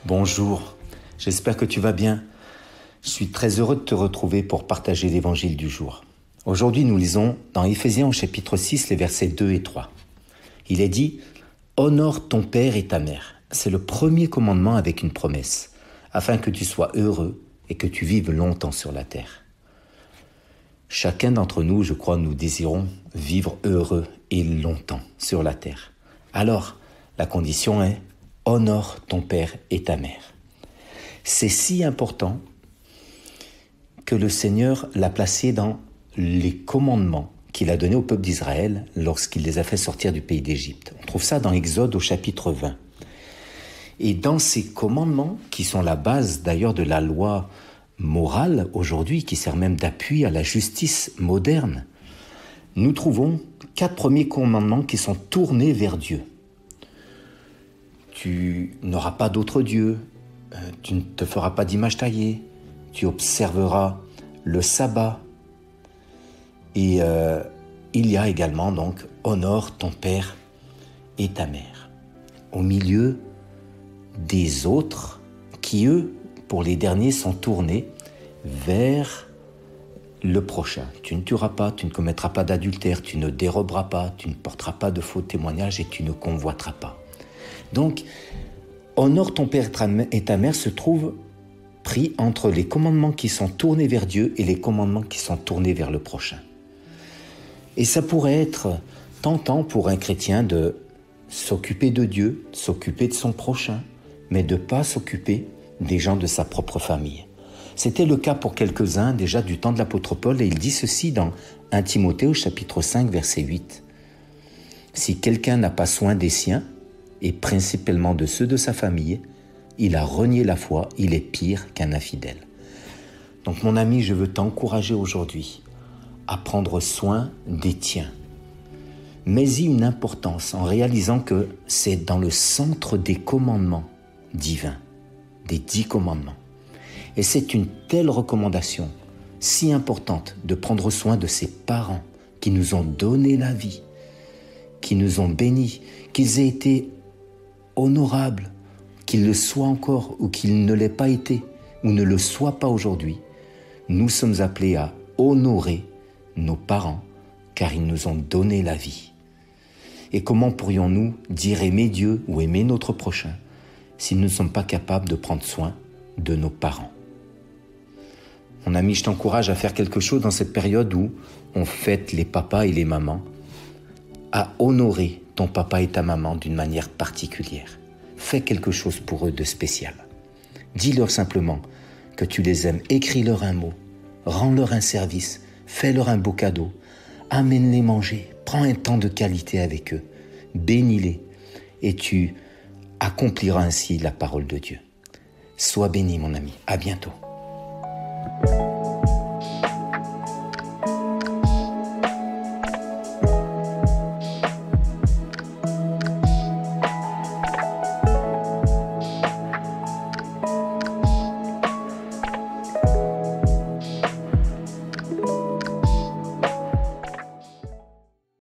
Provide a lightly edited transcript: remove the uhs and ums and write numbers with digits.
Bonjour, j'espère que tu vas bien. Je suis très heureux de te retrouver pour partager l'évangile du jour. Aujourd'hui, nous lisons dans Éphésiens au chapitre 6, les versets 2 et 3. Il est dit « Honore ton père et ta mère ». C'est le premier commandement avec une promesse, afin que tu sois heureux et que tu vives longtemps sur la terre. Chacun d'entre nous, je crois, nous désirons vivre heureux et longtemps sur la terre. Alors, la condition est « Honore ton père et ta mère ». C'est si important que le Seigneur l'a placé dans les commandements qu'il a donnés au peuple d'Israël lorsqu'il les a fait sortir du pays d'Égypte. On trouve ça dans Exode au chapitre 20. Et dans ces commandements, qui sont la base d'ailleurs de la loi morale aujourd'hui, qui sert même d'appui à la justice moderne, nous trouvons 4 premiers commandements qui sont tournés vers Dieu. Tu n'auras pas d'autre Dieu, tu ne te feras pas d'image taillée, tu observeras le sabbat. Et il y a également donc « Honore ton père et ta mère ». Au milieu des autres qui, eux, pour les derniers, sont tournés vers le prochain. Tu ne tueras pas, tu ne commettras pas d'adultère, tu ne déroberas pas, tu ne porteras pas de faux témoignages et tu ne convoiteras pas. Donc, honore ton père et ta mère se trouve pris entre les commandements qui sont tournés vers Dieu et les commandements qui sont tournés vers le prochain. Et ça pourrait être tentant pour un chrétien de s'occuper de Dieu, de s'occuper de son prochain, mais de ne pas s'occuper des gens de sa propre famille. C'était le cas pour quelques-uns déjà du temps de l'apôtre Paul, et il dit ceci dans 1 Timothée au chapitre 5, verset 8. « Si quelqu'un n'a pas soin des siens, et principalement de ceux de sa famille, il a renié la foi, il est pire qu'un infidèle. » Donc mon ami, je veux t'encourager aujourd'hui à prendre soin des tiens. Mets-y une importance en réalisant que c'est dans le centre des commandements divins, des 10 commandements. Et c'est une telle recommandation si importante de prendre soin de ses parents qui nous ont donné la vie, qui nous ont bénis, qu'ils aient été honorables, qu'ils le soient encore ou qu'ils ne l'aient pas été ou ne le soient pas aujourd'hui. Nous sommes appelés à honorer nos parents car ils nous ont donné la vie. Et comment pourrions-nous dire aimer Dieu ou aimer notre prochain si nous ne sommes pas capables de prendre soin de nos parents? Mon ami, je t'encourage à faire quelque chose dans cette période où on fête les papas et les mamans, à honorer ton papa et ta maman d'une manière particulière. Fais quelque chose pour eux de spécial. Dis-leur simplement que tu les aimes, écris-leur un mot, rends-leur un service, fais-leur un beau cadeau, amène-les manger, prends un temps de qualité avec eux, bénis-les et tu accompliras ainsi la parole de Dieu. Sois béni mon ami, à bientôt.